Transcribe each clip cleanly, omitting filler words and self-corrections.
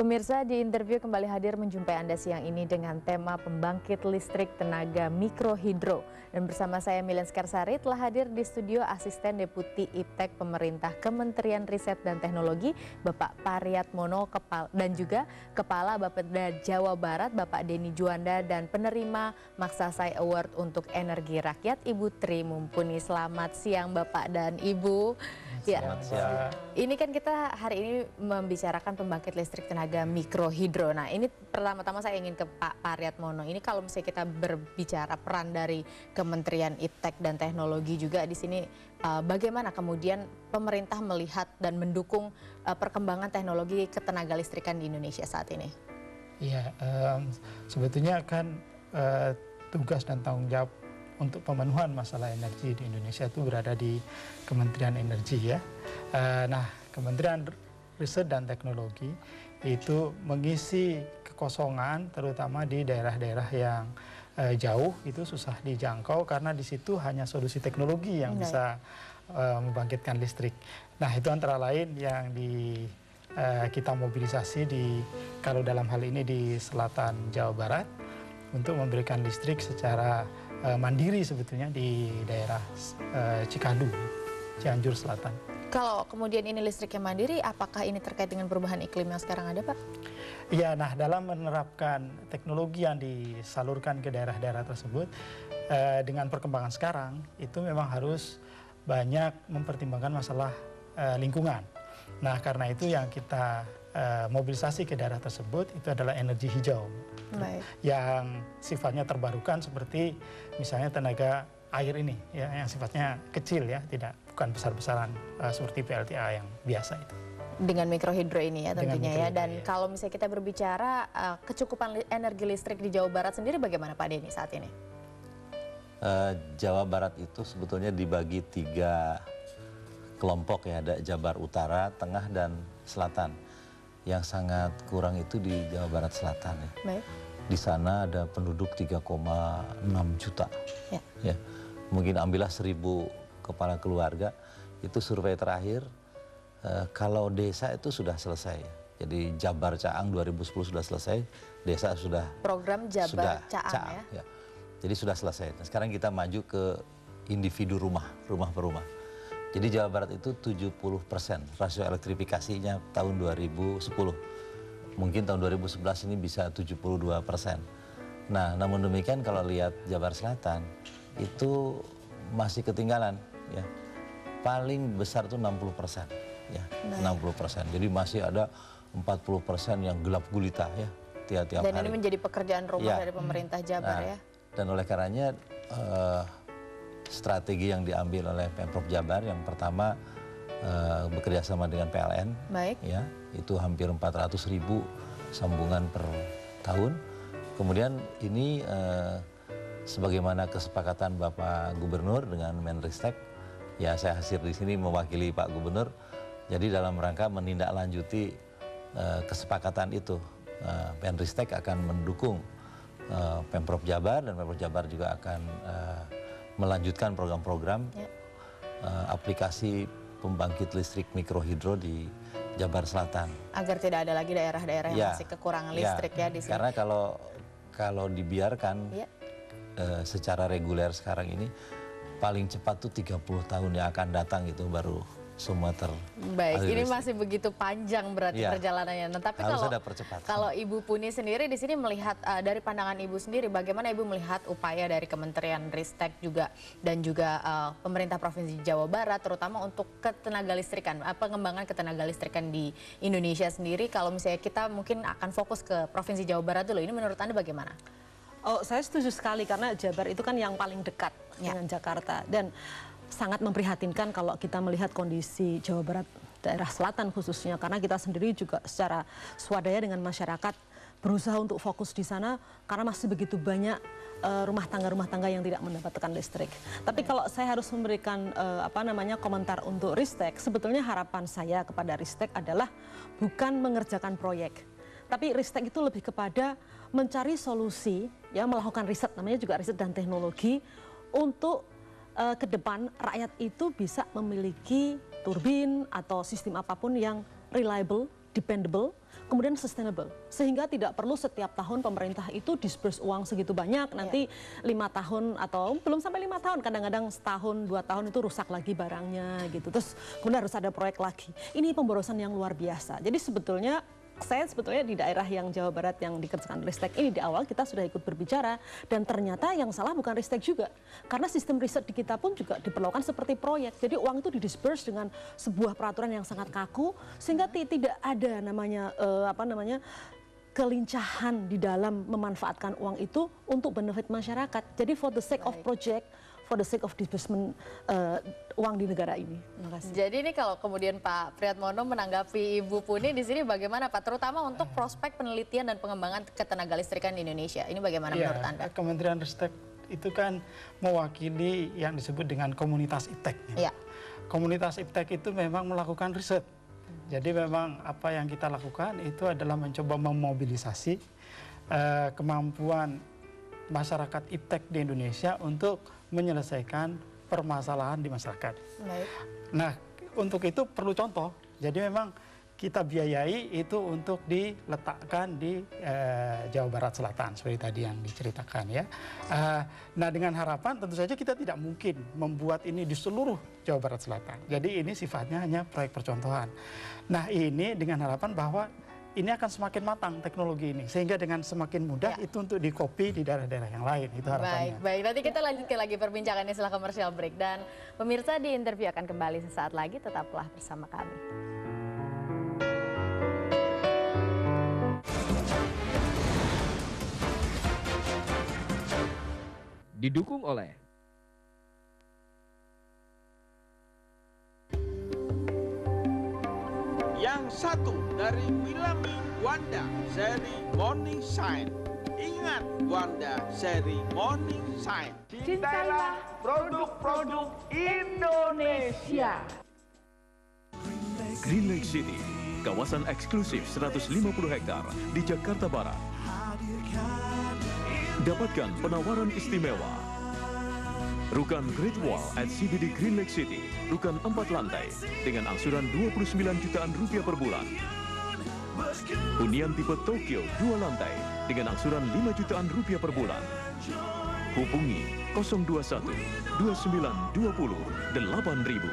Pemirsa, di interview kembali hadir menjumpai Anda siang ini dengan tema pembangkit listrik tenaga mikrohidro. Dan bersama saya Milen Skarsari telah hadir di studio Asisten Deputi Iptek Pemerintah Kementerian Riset dan Teknologi Bapak Pariatmono dan juga Kepala Bapeda Jawa Barat Bapak Denny Juanda dan penerima Maksasai Award untuk Energi Rakyat Ibu Tri Mumpuni. Selamat siang Bapak dan Ibu. Selamat siang. Ini kan kita hari ini membicarakan pembangkit listrik tenaga mikrohidro. Nah, ini pertama-tama saya ingin ke Pak Pariatmono. Ini kalau misalnya kita berbicara peran dari Kementerian Iptek dan Teknologi juga di sini, bagaimana kemudian pemerintah melihat dan mendukung perkembangan teknologi ketenaga listrikan di Indonesia saat ini? Iya, sebetulnya kan tugas dan tanggung jawab untuk pemenuhan masalah energi di Indonesia itu berada di Kementerian Energi ya. Nah, Kementerian Riset dan Teknologi itu mengisi kekosongan terutama di daerah-daerah yang jauh itu susah dijangkau karena di situ hanya solusi teknologi yang bisa membangkitkan listrik. Nah, itu antara lain yang kita mobilisasi kalau dalam hal ini di selatan Jawa Barat untuk memberikan listrik secara mandiri sebetulnya di daerah Cikadu, Cianjur Selatan. Kalau kemudian ini listriknya mandiri, apakah ini terkait dengan perubahan iklim yang sekarang ada, Pak? Iya, nah dalam menerapkan teknologi yang disalurkan ke daerah-daerah tersebut, dengan perkembangan sekarang, itu memang harus banyak mempertimbangkan masalah lingkungan. Nah, karena itu yang kita mobilisasi ke daerah tersebut itu adalah energi hijau. Baik. Yang sifatnya terbarukan seperti misalnya tenaga air ini ya, yang sifatnya kecil ya, bukan besar-besaran seperti PLTA yang biasa itu. Dengan mikrohidro ini ya tentunya ya. Dan ya. Kalau misalnya kita berbicara kecukupan energi listrik di Jawa Barat sendiri bagaimana Pak Denny saat ini? Jawa Barat itu sebetulnya dibagi 3 kelompok ya, ada Jabar Utara, Tengah dan Selatan. Yang sangat kurang itu di Jawa Barat Selatan ya. Baik. Di sana ada penduduk 3,6 juta. Ya. Mungkin ambillah 1.000 kepala keluarga. Itu survei terakhir. Kalau desa itu sudah selesai. Jadi Jabar Caang 2010 sudah selesai. Desa sudah. Program Jabar Caang ya. Jadi sudah selesai. Nah, sekarang kita maju ke individu rumah per rumah. Jadi Jawa Barat itu 70% rasio elektrifikasinya tahun 2010. Mungkin tahun 2011 ini bisa 72%. Nah, namun demikian kalau lihat Jabar Selatan itu masih ketinggalan ya. Paling besar itu 60% ya. 60%. Jadi masih ada 40% yang gelap gulita ya tiap hari. Dan ini menjadi pekerjaan rumah dari pemerintah Jabar ya. Dan oleh karenanya strategi yang diambil oleh Pemprov Jabar yang pertama bekerja sama dengan PLN. Baik. Ya, itu hampir 400.000 sambungan per tahun. Kemudian ini sebagaimana kesepakatan Bapak Gubernur dengan Menristek, ya saya hadir di sini mewakili Pak Gubernur. Jadi dalam rangka menindaklanjuti kesepakatan itu, Menristek akan mendukung Pemprov Jabar dan Pemprov Jabar juga akan melanjutkan program-program aplikasi pembangkit listrik mikrohidro di Jabar Selatan. Agar tidak ada lagi daerah-daerah yang masih kekurangan listrik ya di sini. Karena kalau dibiarkan secara reguler sekarang ini, paling cepat tuh 30 tahun yang akan datang itu baru semua Baik, ini masih begitu panjang berarti perjalanannya. Nah, tapi kalau Ibu Puni sendiri di sini melihat dari pandangan Ibu sendiri, bagaimana Ibu melihat upaya dari Kementerian Ristek juga dan juga pemerintah Provinsi Jawa Barat, terutama untuk ketenaga listrikan, pengembangan ketenaga listrikan di Indonesia sendiri. Kalau misalnya kita mungkin akan fokus ke Provinsi Jawa Barat dulu, ini menurut Anda bagaimana? Oh, saya setuju sekali karena Jabar itu kan yang paling dekat dengan Jakarta dan sangat memprihatinkan kalau kita melihat kondisi Jawa Barat, daerah selatan khususnya, karena kita sendiri juga secara swadaya dengan masyarakat berusaha untuk fokus di sana karena masih begitu banyak rumah tangga yang tidak mendapatkan listrik. Tapi kalau saya harus memberikan komentar untuk Ristek, sebetulnya harapan saya kepada Ristek adalah bukan mengerjakan proyek, tapi Ristek itu lebih kepada mencari solusi, ya, melakukan riset, namanya juga riset dan teknologi untuk ke depan rakyat itu bisa memiliki turbin atau sistem apapun yang reliable, dependable, kemudian sustainable, sehingga tidak perlu setiap tahun pemerintah itu disperse uang segitu banyak, nanti 5 tahun atau belum sampai 5 tahun, kadang-kadang setahun 2 tahun itu rusak lagi barangnya gitu, terus kemudian harus ada proyek lagi. Ini pemborosan yang luar biasa. Jadi sebetulnya saya di daerah yang Jawa Barat yang dikerjakan Ristek ini di awal kita sudah ikut berbicara, dan ternyata yang salah bukan Ristek juga, karena sistem riset di kita pun juga diperlakukan seperti proyek. Jadi uang itu didisperse dengan sebuah peraturan yang sangat kaku, sehingga tidak ada namanya kelincahan di dalam memanfaatkan uang itu untuk benefit masyarakat. Jadi for the sake of project, for the sake of disbursement uang di negara ini. Terima kasih. Jadi ini kalau kemudian Pak Priatmono menanggapi Ibu Puni di sini bagaimana Pak? Terutama untuk prospek penelitian dan pengembangan ketenaga listrikan di Indonesia. Ini bagaimana menurut Anda? Kementerian Ristek itu kan mewakili yang disebut dengan komunitas iptek. Ya. Komunitas iptek itu memang melakukan riset. Jadi memang apa yang kita lakukan itu adalah mencoba memobilisasi kemampuan masyarakat iptek di Indonesia untuk menyelesaikan permasalahan di masyarakat. Baik. Nah, untuk itu perlu contoh. Jadi memang kita biayai itu untuk diletakkan di Jawa Barat Selatan, seperti tadi yang diceritakan ya. Nah, dengan harapan tentu saja kita tidak mungkin membuat ini di seluruh Jawa Barat Selatan. Jadi ini sifatnya hanya proyek percontohan. Nah, ini dengan harapan bahwa ini akan semakin matang teknologi ini, sehingga dengan semakin mudah itu untuk dikopi di daerah-daerah yang lain, itu harapannya. Baik. Nanti kita lanjutkan lagi perbincangannya setelah commercial break. Dan pemirsa, di interview akan kembali sesaat lagi, tetaplah bersama kami. Didukung oleh yang satu dari Wilami Wanda seri Morning Shine. Ingat Wanda seri Morning Shine. Cintailah produk-produk Indonesia. Green Lake City, kawasan eksklusif 150 hektar di Jakarta Barat. Dapatkan penawaran istimewa. Rukan Great Wall at CBD Green Lake City, rukan 4 lantai dengan angsuran 29 jutaan rupiah per bulan. Hunian tipe Tokyo 2 lantai dengan angsuran 5 jutaan rupiah per bulan. Hubungi 021 2920 8000.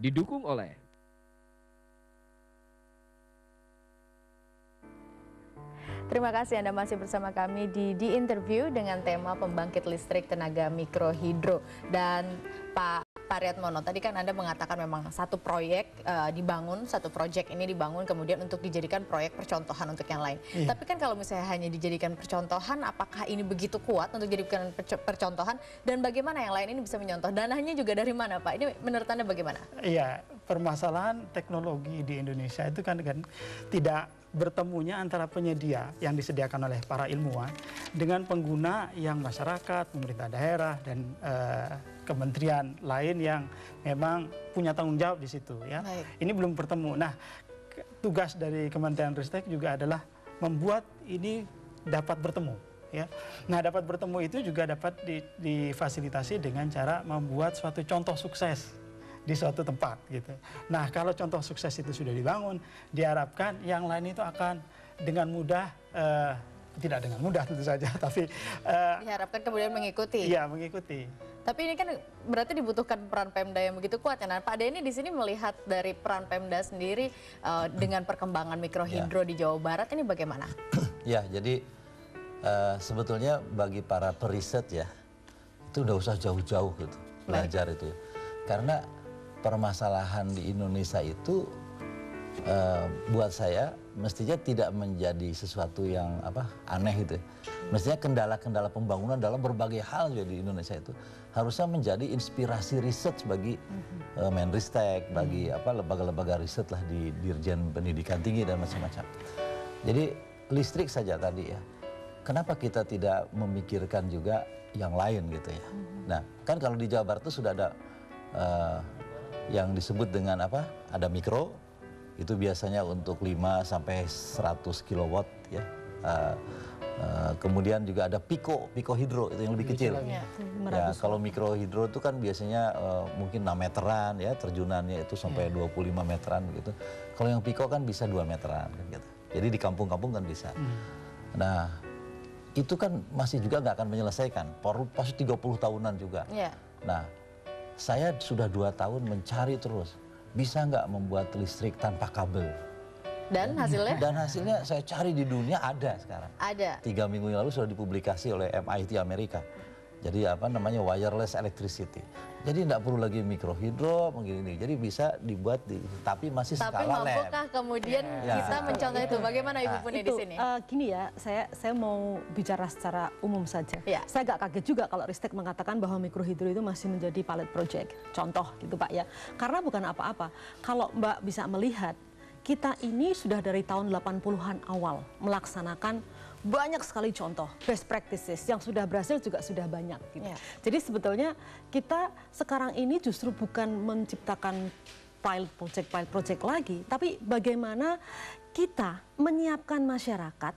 didukung oleh Terima kasih Anda masih bersama kami di interview dengan tema pembangkit listrik tenaga mikrohidro. Dan Pak Priatmono, tadi kan Anda mengatakan memang satu proyek dibangun, satu proyek ini dibangun kemudian untuk dijadikan proyek percontohan untuk yang lain. Tapi kan kalau misalnya hanya dijadikan percontohan, apakah ini begitu kuat untuk dijadikan percontohan? Dan bagaimana yang lain ini bisa menyontoh? Dananya juga dari mana Pak? Ini menurut Anda bagaimana? Iya, permasalahan teknologi di Indonesia itu kan tidak bertemunya antara penyedia yang disediakan oleh para ilmuwan dengan pengguna yang masyarakat, pemerintah daerah, dan kementerian lain yang memang punya tanggung jawab di situ ya. Ini belum bertemu. Nah, tugas dari Kementerian Ristek juga adalah membuat ini dapat bertemu ya. Nah, dapat bertemu itu juga dapat difasilitasi dengan cara membuat suatu contoh sukses di suatu tempat gitu. Nah, kalau contoh sukses itu sudah dibangun, diharapkan yang lain itu akan dengan mudah, tidak dengan mudah tentu saja, tapi diharapkan kemudian mengikuti. Iya, mengikuti. Tapi ini kan berarti dibutuhkan peran Pemda yang begitu kuat ya. Nah, Pak Denny di sini melihat dari peran Pemda sendiri dengan perkembangan mikrohidro di Jawa Barat ini bagaimana? Ya, jadi sebetulnya bagi para periset ya, itu udah usah jauh-jauh gitu, belajar itu ya. Karena permasalahan di Indonesia itu buat saya mestinya tidak menjadi sesuatu yang aneh gitu. Mestinya kendala-kendala pembangunan dalam berbagai hal di Indonesia itu harusnya menjadi inspirasi riset bagi Menristek, bagi lembaga-lembaga riset lah di Dirjen Pendidikan Tinggi dan macam-macam. Jadi listrik saja tadi ya. Kenapa kita tidak memikirkan juga yang lain gitu ya? Nah, kan kalau di Jawa Barat itu sudah ada yang disebut dengan ada mikro, itu biasanya untuk 5 sampai 100 kilowatt ya, Kemudian juga ada pico hidro itu yang lebih kecil. Ya. Ya, kalau mikro hidro itu kan biasanya mungkin 6 meteran ya, terjunannya itu sampai 25 meteran gitu. Kalau yang pico kan bisa 2 meteran kan gitu. Jadi di kampung-kampung kan bisa. Nah, itu kan masih juga nggak akan menyelesaikan, pasti 30 tahunan juga. Nah, saya sudah 2 tahun mencari terus, bisa nggak membuat listrik tanpa kabel? Dan hasilnya? Dan hasilnya saya cari di dunia ada sekarang. Ada. 3 minggu yang lalu sudah dipublikasi oleh MIT Amerika. Jadi apa namanya wireless electricity. Jadi tidak perlu lagi mikrohidro begini. Jadi bisa dibuat tapi masih skala lab. Tapi mampukah kemudian kita mencontoh itu? Bagaimana Ibu Puni di sini? Gini ya, saya mau bicara secara umum saja. Saya agak kaget juga kalau Ristek mengatakan bahwa mikrohidro itu masih menjadi pilot project. Contoh gitu Pak ya. Karena bukan apa-apa. Kalau Mbak bisa melihat, kita ini sudah dari tahun 80-an awal melaksanakan banyak sekali contoh best practices yang sudah berhasil juga sudah banyak. Gitu. Jadi sebetulnya kita sekarang ini justru bukan menciptakan pilot project lagi, tapi bagaimana kita menyiapkan masyarakat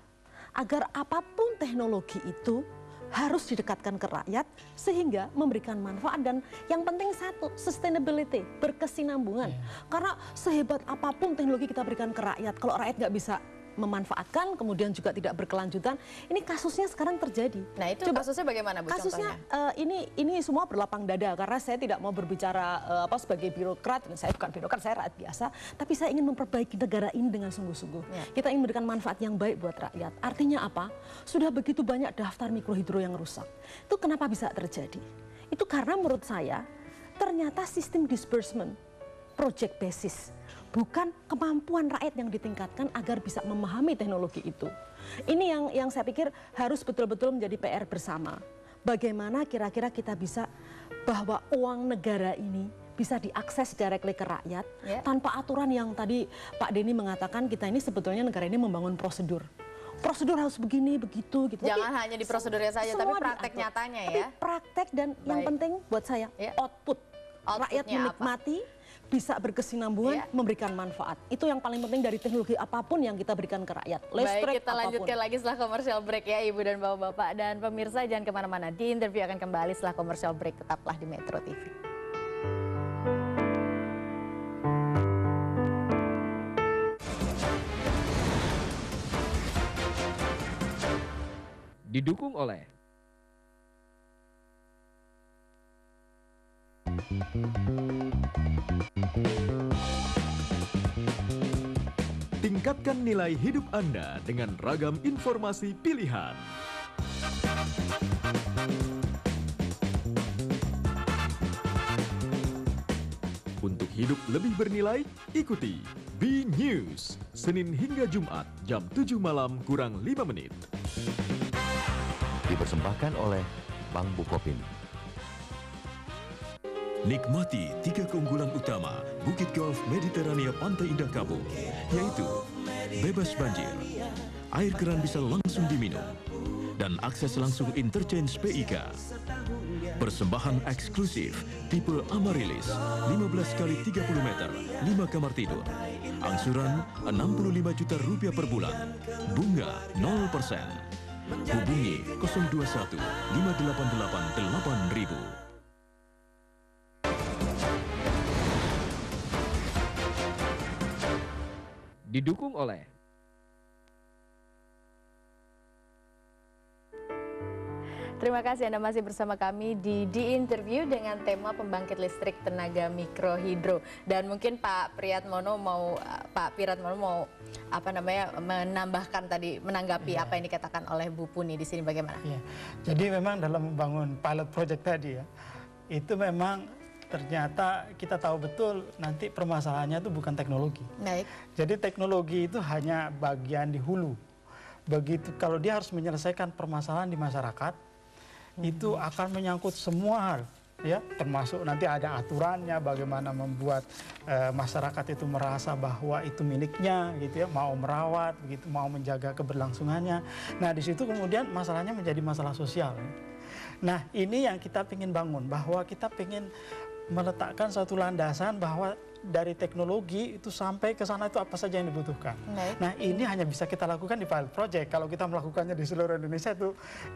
agar apapun teknologi itu harus didekatkan ke rakyat sehingga memberikan manfaat, dan yang penting satu, sustainability, berkesinambungan. Karena sehebat apapun teknologi kita berikan ke rakyat, kalau rakyat nggak bisa memanfaatkan, kemudian juga tidak berkelanjutan. Ini kasusnya sekarang terjadi. Nah itu kasusnya bagaimana Bu kasusnya, contohnya? Ini semua berlapang dada, karena saya tidak mau berbicara sebagai birokrat. Saya bukan birokrat, saya rakyat biasa. Tapi saya ingin memperbaiki negara ini dengan sungguh-sungguh. Kita ingin memberikan manfaat yang baik buat rakyat. Artinya apa? Sudah begitu banyak daftar mikrohidro yang rusak. Itu kenapa bisa terjadi? Itu karena menurut saya ternyata sistem disbursement project basis, bukan kemampuan rakyat yang ditingkatkan agar bisa memahami teknologi itu. Ini yang saya pikir harus betul-betul menjadi PR bersama. Bagaimana kira-kira kita bisa bahwa uang negara ini bisa diakses directly ke rakyat tanpa aturan yang tadi Pak Denny mengatakan kita ini sebetulnya negara ini membangun prosedur. Prosedur harus begini, begitu, gitu. Jangan hanya di prosedurnya saja, tapi praktek nyatanya ya. Tapi praktek dan yang penting buat saya, output. Rakyat menikmati, bisa berkesinambungan, memberikan manfaat. Itu yang paling penting dari teknologi apapun yang kita berikan ke rakyat. Baik, kita lanjutkan lagi setelah commercial break ya Ibu dan Bapak-Bapak. Dan pemirsa jangan kemana-mana, di interview akan kembali setelah commercial break. Tetaplah di Metro TV. Didukung oleh tingkatkan nilai hidup Anda dengan ragam informasi pilihan. Untuk hidup lebih bernilai, ikuti B News, Senin hingga Jumat jam 7 malam kurang 5 menit. Dipersembahkan oleh Bank Bukopin. Nikmati 3 keunggulan utama Bukit Golf Mediterania Pantai Indah Kapuk, yaitu bebas banjir, air keran bisa langsung diminum, dan akses langsung interchange PIK. Persembahan eksklusif tipe Amaryllis 15 kali 30 meter, 5 kamar tidur. Angsuran 65 juta rupiah per bulan. Bunga 0%. Hubungi 021 588 8000. Didukung oleh Terima kasih Anda masih bersama kami di interview dengan tema pembangkit listrik tenaga mikrohidro. Dan mungkin Pak Priatmono mau menambahkan tadi, menanggapi apa yang dikatakan oleh Bu Puni di sini bagaimana? Jadi memang dalam membangun pilot project tadi ya, itu memang ternyata kita tahu betul nanti permasalahannya itu bukan teknologi. Baik. Jadi teknologi itu hanya bagian di hulu. Begitu kalau dia harus menyelesaikan permasalahan di masyarakat, itu akan menyangkut semua hal, ya, termasuk nanti ada aturannya bagaimana membuat masyarakat itu merasa bahwa itu miliknya, gitu ya, mau merawat, begitu, mau menjaga keberlangsungannya. Nah di situ kemudian masalahnya menjadi masalah sosial. Nah ini yang kita ingin bangun, bahwa kita ingin meletakkan suatu landasan bahwa dari teknologi itu sampai ke sana itu apa saja yang dibutuhkan. Nah, ini hanya bisa kita lakukan di pilot project. Kalau kita melakukannya di seluruh Indonesia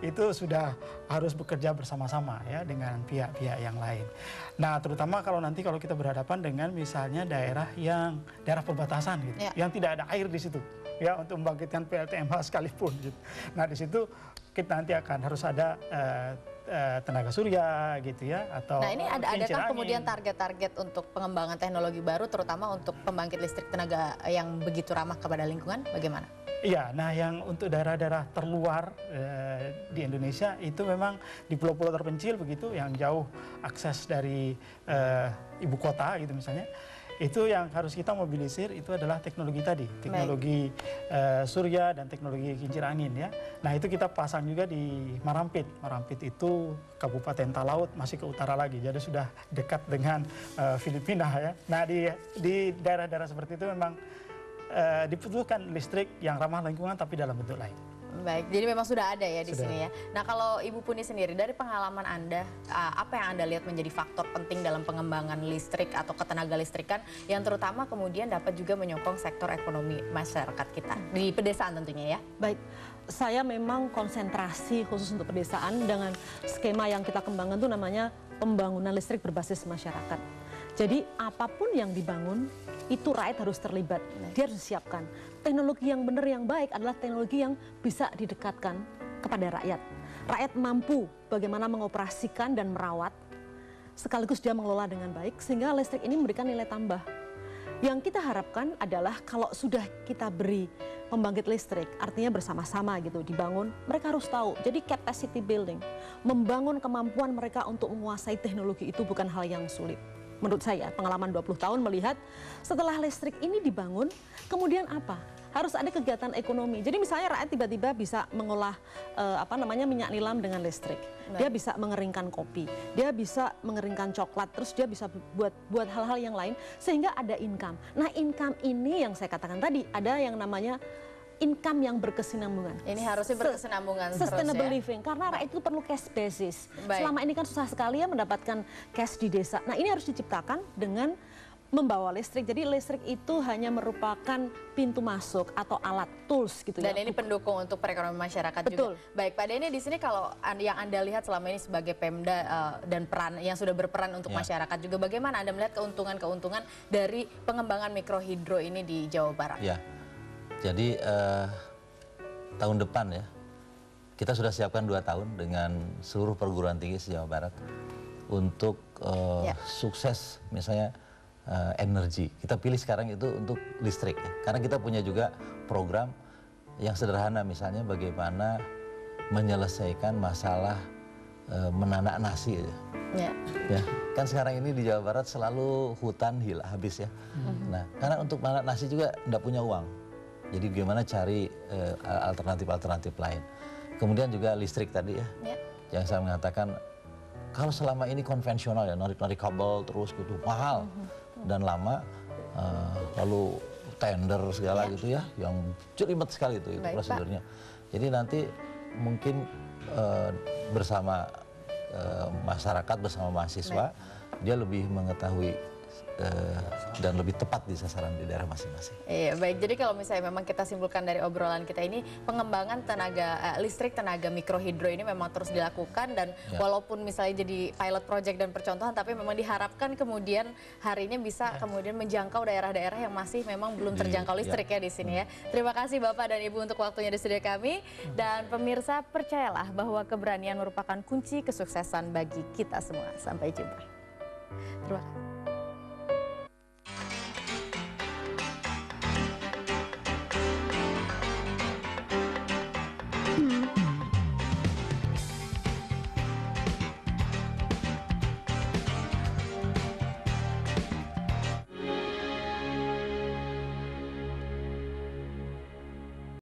itu sudah harus bekerja bersama-sama ya dengan pihak-pihak yang lain. Nah, terutama kalau kita berhadapan dengan misalnya daerah perbatasan gitu, yang tidak ada air di situ ya untuk membangkitkan PLTMH sekalipun gitu. Nah, di situ kita nanti akan harus ada tenaga surya gitu ya, atau nah ini adakah kemudian target-target untuk pengembangan teknologi baru terutama untuk pembangkit listrik tenaga yang begitu ramah kepada lingkungan, bagaimana? Iya, nah yang untuk daerah-daerah terluar di Indonesia itu memang di pulau-pulau terpencil begitu, yang jauh akses dari ibu kota gitu misalnya, itu yang harus kita mobilisir itu adalah teknologi tadi, teknologi surya dan teknologi kincir angin ya. Nah itu kita pasang juga di Marampit. Marampit itu Kabupaten Talaut, masih ke utara lagi, jadi sudah dekat dengan Filipina ya. Nah di daerah-daerah seperti itu memang dibutuhkan listrik yang ramah lingkungan tapi dalam bentuk lain. Baik, jadi memang sudah ada ya di sini ya. Nah kalau Ibu Puni sendiri, dari pengalaman Anda, apa yang Anda lihat menjadi faktor penting dalam pengembangan listrik atau ketenaga listrikan yang terutama kemudian dapat juga menyokong sektor ekonomi masyarakat kita, di pedesaan tentunya ya? Baik, saya memang konsentrasi khusus untuk pedesaan dengan skema yang kita kembangkan itu namanya pembangunan listrik berbasis masyarakat. Jadi apapun yang dibangun, itu rakyat harus terlibat, dia harus disiapkan. Teknologi yang benar, yang baik adalah teknologi yang bisa didekatkan kepada rakyat. Rakyat mampu bagaimana mengoperasikan dan merawat, sekaligus dia mengelola dengan baik, sehingga listrik ini memberikan nilai tambah. Yang kita harapkan adalah kalau sudah kita beri pembangkit listrik, artinya bersama-sama gitu dibangun, mereka harus tahu. Jadi capacity building, membangun kemampuan mereka untuk menguasai teknologi itu bukan hal yang sulit. Menurut saya, pengalaman 20 tahun melihat setelah listrik ini dibangun, kemudian apa? Harus ada kegiatan ekonomi. Jadi misalnya rakyat tiba-tiba bisa mengolah minyak nilam dengan listrik. Dia bisa mengeringkan kopi, dia bisa mengeringkan coklat, terus dia bisa buat hal-hal yang lain sehingga ada income. Nah, income ini yang saya katakan tadi, ada yang namanya income yang berkesinambungan. Ini harusnya berkesinambungan sustainable terus, ya? living, karena rakyat itu perlu cash basis. Selama ini kan susah sekali ya mendapatkan cash di desa. Nah ini harus diciptakan dengan membawa listrik. Jadi listrik itu hanya merupakan pintu masuk atau alat tools gitu. Dan ini pendukung untuk perekonomian masyarakat juga. Baik, Pak Denny, di sini kalau yang Anda lihat selama ini sebagai Pemda dan peran yang sudah berperan untuk masyarakat juga, bagaimana Anda melihat keuntungan-keuntungan dari pengembangan mikrohidro ini di Jawa Barat? Ya. Jadi tahun depan ya, kita sudah siapkan 2 tahun dengan seluruh perguruan tinggi se-Jawa Barat untuk sukses misalnya energi. Kita pilih sekarang itu untuk listrik ya. Karena kita punya juga program yang sederhana, misalnya bagaimana menyelesaikan masalah menanak nasi aja. Ya, kan sekarang ini di Jawa Barat selalu hutan habis ya. Nah, karena untuk menanak nasi juga tidak punya uang. Jadi gimana cari alternatif-alternatif lain. Kemudian juga listrik tadi ya. Yang saya mengatakan, kalau selama ini konvensional ya, narik-narik kabel terus gitu, mahal dan lama, lalu tender segala gitu ya, yang ribet sekali itu prosedurnya. Jadi nanti mungkin bersama masyarakat, bersama mahasiswa, dia lebih mengetahui dan lebih tepat di sasaran di daerah masing-masing. Iya, baik. Jadi kalau misalnya memang kita simpulkan dari obrolan kita ini, pengembangan listrik tenaga mikrohidro ini memang terus dilakukan, dan walaupun misalnya jadi pilot project dan percontohan, tapi memang diharapkan kemudian harinya bisa kemudian menjangkau daerah-daerah yang masih memang belum terjangkau listrik ya di sini ya. Terima kasih Bapak dan Ibu untuk waktunya di studio kami, dan pemirsa, percayalah bahwa keberanian merupakan kunci kesuksesan bagi kita semua. Sampai jumpa. Terima kasih.